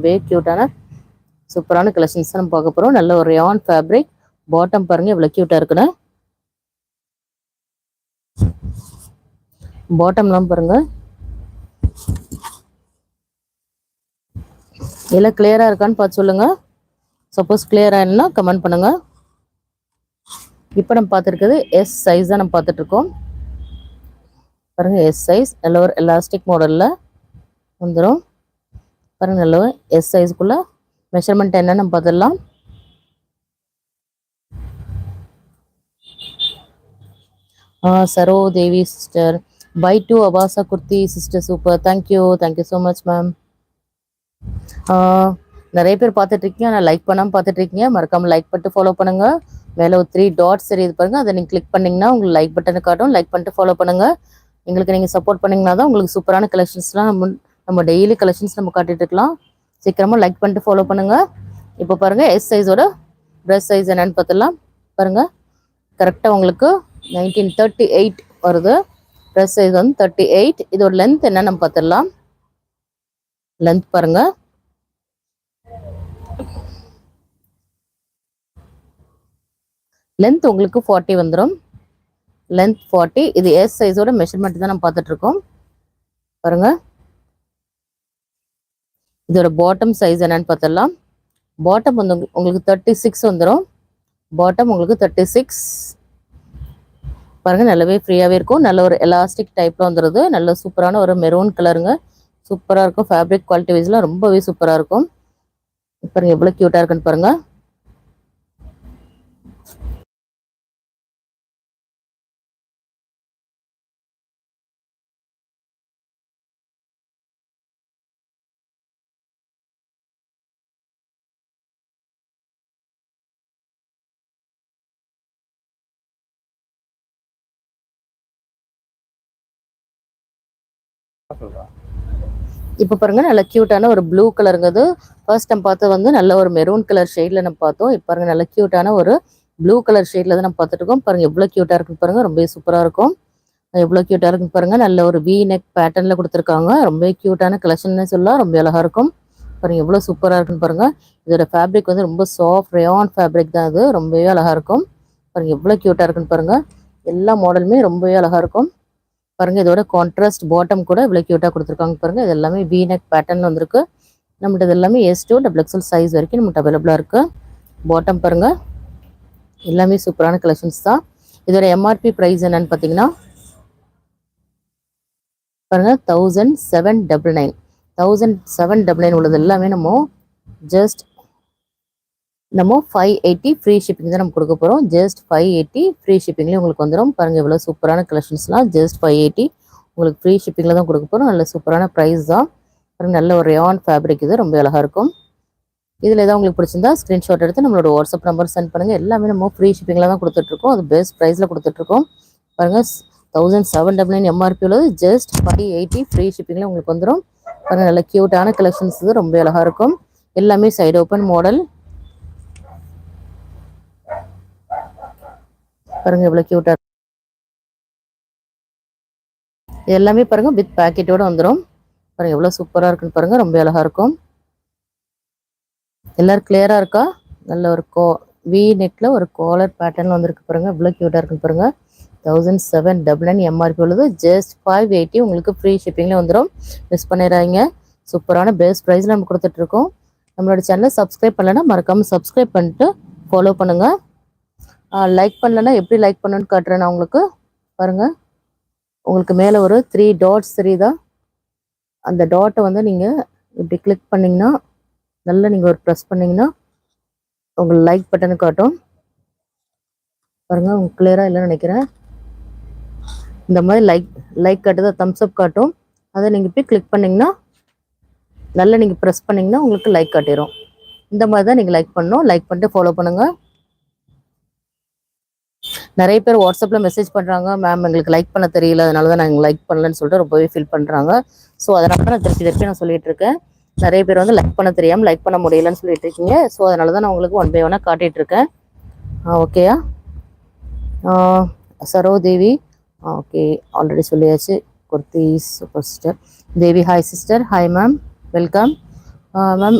வே கியூட்டான சூப்பரான கலெக்ஷன்ஸ் நம்ம பார்க்க போறோம். நல்ல ஒரு ரயான் ஃபேப்ரிக். பாட்டம் பாருங்க எவ்வளவு கியூட்டா இருக்குன்னு. பாட்டம்லாம் பாருங்க எல்லாம் கிளியரா இருக்கான்னு பார்த்து சொல்லுங்க. சப்போஸ் கிளியரா இல்லைன்னா கமெண்ட் பண்ணுங்க. இப்போ நம்ம பார்த்துருக்குது எஸ் சைஸ் தான் நம்ம பார்த்துட்டு இருக்கோம். பாருங்க எஸ் சைஸ் நல்ல ஒரு எலாஸ்டிக் மாடல்ல வந்துடும். பாருங்க நல்ல எஸ் சைஸ்க்குள்ள மெஷர்மெண்ட் என்ன நம்ம பார்த்துடலாம். Saro Devi sister buy two அபாசா kurti sister super. Thank you so much ma'am. நிறைய பேர் பார்த்துட்டு இருக்கீங்க, ஆனால் லைக் பண்ணாமல் பார்த்துட்டு இருக்கீங்க. மறக்காமல் லைக் பண்ணிட்டு ஃபாலோ பண்ணுங்க. மேலே ஒரு 3 டாட்ஸ் தெரியுது பாருங்க, அதை நீங்கள் கிளிக் பண்ணிங்கன்னா உங்களுக்கு லைக் பட்டனை காட்டும். லைக் பண்ணிட்டு ஃபாலோ பண்ணுங்க. எங்களுக்கு நீங்கள் சப்போர்ட் பண்ணிங்கன்னா தான் உங்களுக்கு சூப்பரான கலெக்ஷன்ஸ்லாம் நம்ம டெய்லி கலெக்ஷன்ஸ் நம்ம காட்டிட்டு இருக்கலாம். சீக்கிரமாக லைக் பண்ணிட்டு ஃபாலோ பண்ணுங்க. இப்போ பாருங்க எஸ் சைஸோட ட்ரெஸ் சைஸ் என்னன்னு பார்த்துடலாம். பாருங்க கரெக்டாக உங்களுக்கு 1938 வருது. ட்ரெஸ் சைஸ் வந்து 38. இதோட லென்த் என்ன நம்ம பார்த்துடலாம். லென்த் பாருங்க லென்த் உங்களுக்கு 40 வந்துடும். லென்த் 40. இது எஸ் சைஸோட மெஷர்மெண்ட் தான் நம்ம பார்த்துட்டு இருக்கோம். பாருங்க இதோட பாட்டம் சைஸ் என்னன்னு பார்த்துடலாம். பாட்டம் வந்து உங்களுக்கு 36 வந்துடும். பாட்டம் உங்களுக்கு 36. பாருங்க நல்லாவே ஃப்ரீயாகவே இருக்கும். நல்ல ஒரு எலாஸ்டிக் டைப்ல வந்துடுது. நல்ல சூப்பரான ஒரு மெரூன் கலருங்க. சூப்பராக இருக்கும். ஃபேப்ரிக் குவாலிட்டி வைஸ்லாம் ரொம்பவே சூப்பராக இருக்கும். பாருங்க எவ்வளோ க்யூட்டாக இருக்குன்னு பாருங்க. இப்போ பாருங்க நல்ல கியூட்டான ஒரு ப்ளூ கலருங்கிறது. ஃபர்ஸ்ட் நம்ம பார்த்தது வந்து நல்ல ஒரு மெரூன் கலர் ஷேட்ல நம்ம பார்த்தோம். இப்போ பாருங்க நல்ல கியூட்டான ஒரு ப்ளூ கலர் ஷேட்ல தான் நம்ம பார்த்துட்டு இருக்கோம். பாருங்க எவ்வளோ கியூட்டா இருக்குன்னு பாருங்க. ரொம்ப சூப்பரா இருக்கும். எவ்வளோ கியூட்டா இருக்குன்னு பாருங்க. நல்ல ஒரு வி நெக் பேட்டர்ன்ல கொடுத்துருக்காங்க. ரொம்ப கியூட்டான கலெக்ஷன் சொல்லலாம். ரொம்ப அழகா இருக்கும். பாருங்க எவ்வளோ சூப்பரா இருக்குன்னு பாருங்க. இதோட ஃபேப்ரிக் வந்து ரொம்ப சாஃப்ட் ரயான் ஃபேப்ரிக் தான். அது ரொம்பவே அழகா இருக்கும். பாருங்க எவ்வளோ கியூட்டா இருக்குன்னு பாருங்க. எல்லா மாடலுமே ரொம்பவே அழகா இருக்கும். பாருங்க இதோட கான்ட்ராஸ்ட் பாட்டம் கூட இவ்வளோ கியூட்டாக கொடுத்துருக்காங்க பாருங்க. இது எல்லாமே வி நெக் பேட்டர்ன் வந்திருக்கு. நம்மகிட்ட இது எல்லாமே S to XXL சைஸ் வரைக்கும் நம்மகிட்ட அவைலபிளாக இருக்கு. பாட்டம் பாருங்க எல்லாமே சூப்பரான கலெக்ஷன்ஸ் தான். இதோட MRP ப்ரைஸ் என்னன்னு பார்த்தீங்கன்னா பாருங்க 1799. 1799 உள்ளது எல்லாமே நம்ம ஜஸ்ட் 580 ஃப்ரீ ஷிப்பிங் தான் நம்ம கொடுக்க போகிறோம். ஜஸ்ட் 580 ஃப்ரீ ஷிப்பிங்லேயே உங்களுக்கு வந்துடும். பாருங்கள் எவ்வளோ சூப்பரான கலெக்ஷன்ஸ்லாம் ஜஸ்ட் 580 உங்களுக்கு ஃப்ரீ ஷிப்பிங்கில் தான் கொடுக்க போகிறோம். நல்ல சூப்பரான ப்ரைஸ் தான். பாருங்கள் நல்ல ஒரு ரயான் ஃபேப்ரிக். இது ரொம்ப அழகாக இருக்கும். இதில் ஏதாவது உங்களுக்கு பிடிச்சிருந்தா ஸ்க்ரீன்ஷாட் எடுத்து நம்மளோட வாட்ஸ்அப் நம்பர் சென்ட் பண்ணுங்கள். எல்லாமே நம்ம ஃப்ரீ ஷிப்பிங்கில் தான் கொடுத்துட்ருக்கோம். அது பெஸ்ட் ப்ரைஸில் கொடுத்துட்ருக்கோம். பாருங்கள் 1799 MRP உள்ளது ஜஸ்ட் 580 ஃப்ரீ ஷிப்பிங்கில் உங்களுக்கு வந்துடும். பாருங்கள் நல்ல க்யூட்டான கலெக்ஷன்ஸ். இது ரொம்ப அழகாக இருக்கும். எல்லாமே சைடு ஓப்பன் மாடல். பாருங்க எவ்வளவு கியூட்டா எல்லாமே பாருங்க வித் பாக்கெட்டோட வந்துடும். பாருங்க எவ்வளவு சூப்பரா இருக்குன்னு பாருங்க. ரொம்ப அழகா இருக்கும். எல்லாரும் கிளியரா இருக்கா? நல்ல ஒரு வி நெக்ல ஒரு காலர் பேட்டர்ன் வந்திருக்கு பாருங்க. எவ்வளவு கியூட்டா இருக்குன்னு பாருங்க. 1799 MRP உள்ளது ஜஸ்ட் 580 உங்களுக்கு ஃப்ரீ ஷிப்பிங்ல வந்துடும். மிஸ் பண்ணிடாதீங்க. சூப்பரான பெஸ்ட் ப்ரைஸ்ல நம்ம கொடுத்துட்டு இருக்கோம். நம்மளோட சேனலை சப்ஸ்கிரைப் பண்ணலன்னா மறக்காம சப்ஸ்கிரைப் பண்ணிட்டு ஃபாலோ பண்ணுங்க. லைக் பண்ணலன்னா எப்படி லைக் பண்ணணும்னு காட்டுறேன் நான் உங்களுக்கு. பாருங்க உங்களுக்கு மேலே ஒரு 3 டாட்ஸ் தெரியுதா? அந்த டாட்டை வந்து நீங்கள் இப்படி கிளிக் பண்ணிங்கன்னா நல்லா நீங்கள் ஒரு ப்ரெஸ் பண்ணிங்கன்னா உங்களுக்கு லைக் பட்டனு காட்டும். பாருங்கள் உங்களுக்கு கிளியராக இல்லைன்னு நினைக்கிறேன். இந்த மாதிரி லைக் காட்டுதா? தம்ஸ் அப் காட்டும். அதை நீங்கள் இப்படி கிளிக் பண்ணிங்கன்னா நல்லா நீங்கள் ப்ரெஸ் பண்ணிங்கன்னா உங்களுக்கு லைக் காட்டிடும். இந்த மாதிரி தான் நீங்கள் லைக் பண்ணணும். லைக் பண்ணிட்டு ஃபாலோ பண்ணுங்கள். நிறைய பேர் வாட்ஸ்அப்பில் மெசேஜ் பண்ணுறாங்க, மேம் எங்களுக்கு லைக் பண்ண தெரியல, அதனால தான் நாங்கள் லைக் பண்ணலன்னு சொல்லிட்டு ரொம்பவே ஃபீல் பண்ணுறாங்க. ஸோ அதனால தான் நான் திருப்பி நான் சொல்லிட்டு இருக்கேன். நிறைய பேர் வந்து லைக் பண்ண தெரியாமல் லைக் பண்ண முடியலன்னு சொல்லிட்டு இருக்கீங்க. ஸோ அதனால தான் நான் உங்களுக்கு 1 by 1 காட்டிகிட்டு இருக்கேன். ஓகேயா? சரோ தேவி ஓகே ஆல்ரெடி சொல்லியாச்சு. Kurti super sister Devi. Hi sister. Hi ma'am, welcome. Ma'am